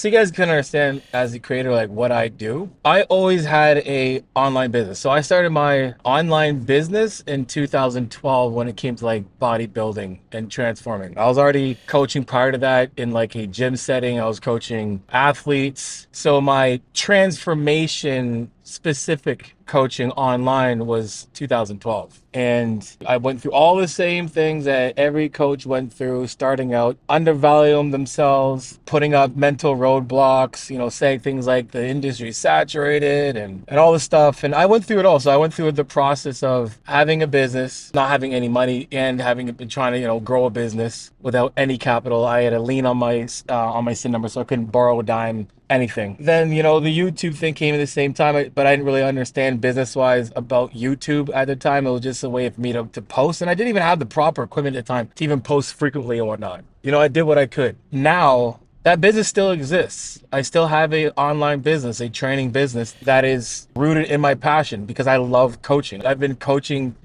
So you guys can understand as a creator, like what I do. I always had a online business. So I started my online business in 2012 when it came to like bodybuilding and transforming. I was already coaching prior to that in like a gym setting. I was coaching athletes. So my transformation specific coaching online was 2012. And I went through all the same things that every coach went through, starting out, undervaluing themselves, putting up mental roadblocks, saying things like the industry's saturated and all this stuff. And I went through it all. So I went through the process of having a business, not having any money, and having been trying to, grow a business without any capital. I had a lien on my SIN number, so I couldn't borrow a dime, anything. Then, the YouTube thing came at the same time, but I didn't really understand business-wise about YouTube at the time. It was just a way for me to post, and I didn't even have the proper equipment at the time to even post frequently and whatnot. I did what I could. Now, that business still exists. I still have a online business, a training business that is rooted in my passion because I love coaching. I've been coaching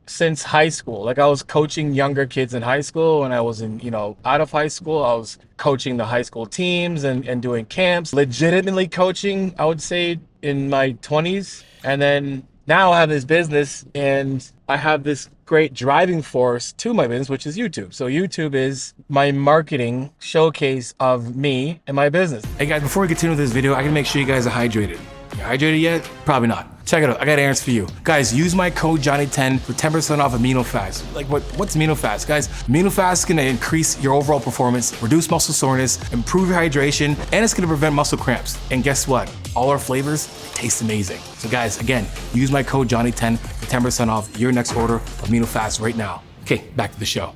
since high school. I was coaching younger kids in high school. When I was out of high school, I was coaching the high school teams and doing camps, legitimately coaching, I would say, in my 20s. And then now I have this business and I have this great driving force to my business, which is YouTube. So YouTube is my marketing showcase of me and my business. Hey guys, before we continue with this video, I gotta make sure you guys are hydrated. You hydrated yet? Probably not. Check it out, I got errands for you. Guys, use my code Johnny10 for 10% off Amino Fast. What's Amino Fast? Guys, Amino Fast is gonna increase your overall performance, reduce muscle soreness, improve your hydration, and it's gonna prevent muscle cramps. And guess what? All our flavors taste amazing. So guys, again, use my code Johnny10 for 10% off your next order of Amino Fast right now. Okay, back to the show.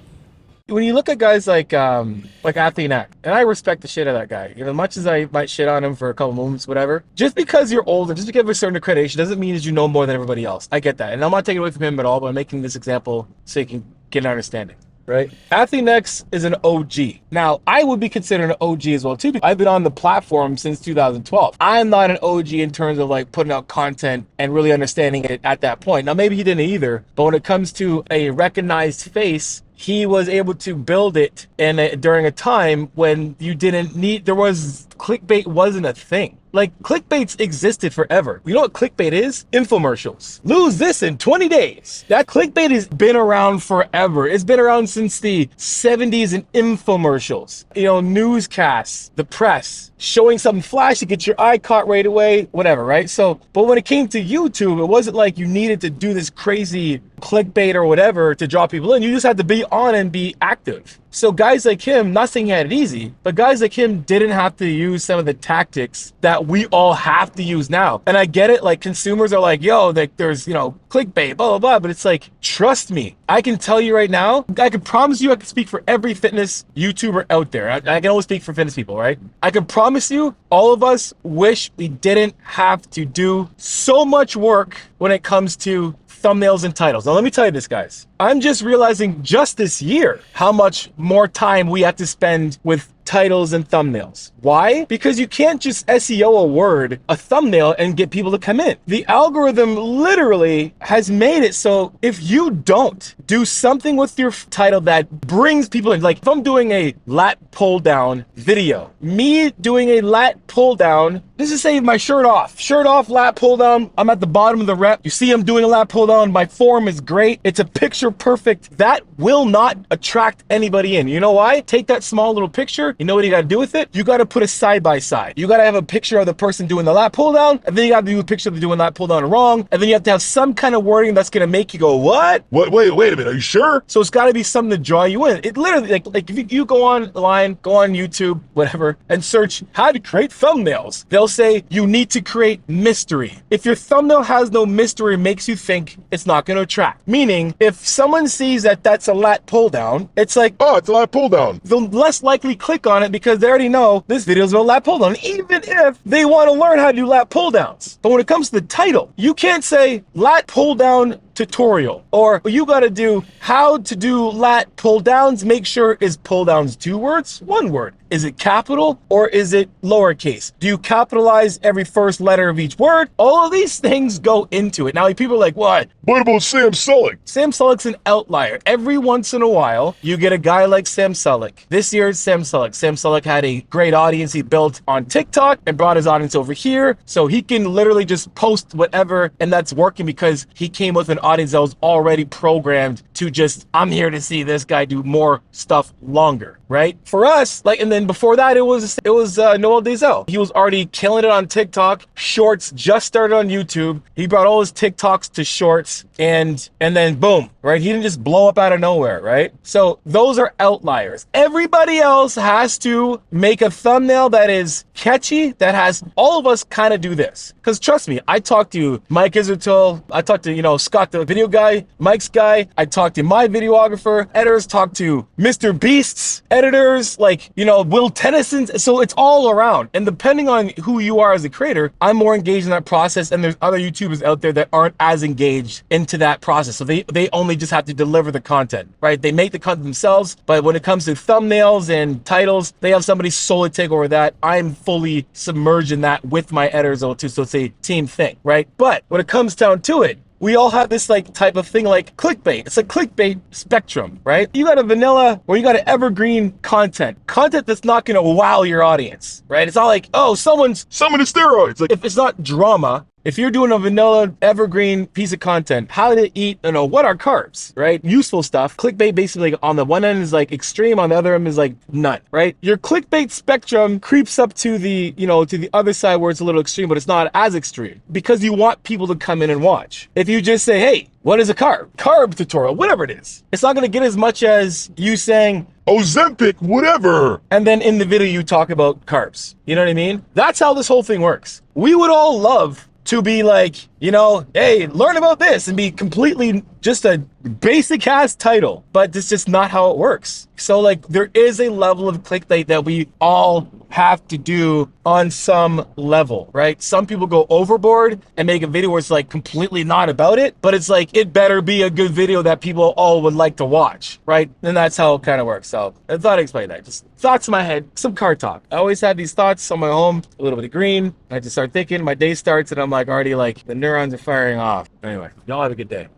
When you look at guys like Athlete Neck, and I respect the shit out of that guy, as much as I might shit on him for a couple moments, whatever, just because you're older, just because you have a certain accreditation doesn't mean that you know more than everybody else. I get that. And I'm not taking away from him at all, but I'm making this example so you can get an understanding. Right? Athlete Next is an OG. Now, I would be considered an OG as well too. I've been on the platform since 2012. I'm not an OG in terms of putting out content and really understanding it at that point. Now, maybe he didn't either, but when it comes to a recognized face, he was able to build it during a time when clickbait wasn't a thing. Clickbaits existed forever. You know what clickbait is? Infomercials. Lose this in 20 days. That clickbait has been around forever. It's been around since the 70s in infomercials. Newscasts, the press, showing something flash to get your eye caught right away, whatever, right? But when it came to YouTube, it wasn't like you needed to do this crazy clickbait or whatever to draw people in. You just had to be on and be active. So guys like him, not saying he had it easy, but guys like him didn't have to use some of the tactics that we all have to use now. And I get it, consumers are like, yo, there's, clickbait, blah, blah, blah. But it's trust me, I can tell you right now, I can promise you, I can speak for every fitness YouTuber out there. I can always speak for fitness people, right? I can promise you, all of us wish we didn't have to do so much work when it comes to thumbnails and titles. Now let me tell you this, guys. I'm just realizing just this year how much more time we have to spend with titles and thumbnails. Why? Because you can't just SEO a word, a thumbnail, and get people to come in. The algorithm literally has made it so if you don't do something with your title that brings people in, if I'm doing a lat pull down video, me doing a lat pull down, this is saying my shirt off, lat pull down, I'm at the bottom of the rep, you see I'm doing a lat pull down, my form is great, it's a picture perfect, that will not attract anybody in. You know why? Take that small little picture, you know what you gotta do with it? You gotta put a side by side. You gotta have a picture of the person doing the lat pull down, and then you gotta do a picture of them doing lat pull down wrong, and then you have to have some kind of wording that's gonna make you go, what? Wait a minute, are you sure? So it's gotta be something to draw you in. It literally, if you go online, go on YouTube, whatever, and search how to create thumbnails, they'll say you need to create mystery. If your thumbnail has no mystery, it makes you think it's not gonna attract. Meaning, if someone sees that that's a lat pull down, it's like, oh, it's a lat pull down. They'll less likely click on it because they already know this video is about lat pull down, even if they want to learn how to do lat pull downs. But when it comes to the title, you can't say lat pull down tutorial, or you got to do how to do lat pull downs. Make sure is pull downs 2 words, 1 word. Is it capital or is it lowercase? Do you capitalize every first letter of each word? All of these things go into it. Now, people are like, what? What about Sam Sulek? Sam Sulek's an outlier. Every once in a while, you get a guy like Sam Sulek. This year, it's Sam Sulek. Sam Sulek had a great audience he built on TikTok and brought his audience over here. So he can literally just post whatever, and that's working because he came with an audience that was already programmed to just, I'm here to see this guy do more stuff longer, right? For us, like, and then before that, it was Noel Dazel. He was already killing it on TikTok. Shorts just started on YouTube. He brought all his TikToks to Shorts, and then boom, right? He didn't just blow up out of nowhere, right? So those are outliers. Everybody else has to make a thumbnail that is catchy, that has all of us kind of do this. Because trust me, I talked to Mike Isertal, I talked to, Scott, the video guy, Mike's guy, I talked to my videographer, editors, talked to Mr. Beast's editors, like, Will Tennyson's. So it's all around. And depending on who you are as a creator, I'm more engaged in that process. And there's other YouTubers out there that aren't as engaged into that process. So they only just have to deliver the content, right? They make the content themselves, but when it comes to thumbnails and titles, they have somebody solely take over that. I'm fully submerged in that with my editors too. So it's a team thing, right? But when it comes down to it, we all have this like type of thing like clickbait. It's a clickbait spectrum, right? You got a vanilla or you got an evergreen content that's not going to wow your audience, right? It's not like, oh, someone's steroids. Like, if it's not drama. If you're doing a vanilla evergreen piece of content, how to eat, what are carbs, right? Useful stuff. Clickbait basically on the one end is like extreme, on the other end is like none, right? Your clickbait spectrum creeps up to the, to the other side where it's a little extreme, but it's not as extreme because you want people to come in and watch. If you just say, hey, what is a carb tutorial, whatever it is, it's not going to get as much as you saying, Ozempic, whatever. And then in the video, you talk about carbs. You know what I mean? That's how this whole thing works. We would all love to be like, hey, learn about this and be completely just a basic ass title, but it's just not how it works. So like there is a level of clickbait that we all have to do on some level, right? Some people go overboard and make a video where it's like completely not about it, but it's like, it better be a good video that people all would like to watch, right? And that's how it kind of works. So I thought I'd explain that. Just thoughts in my head, some car talk. I always had these thoughts on my home, a little bit of green. I just start thinking, my day starts and I'm like already like the neurons are firing off. Anyway, y'all have a good day.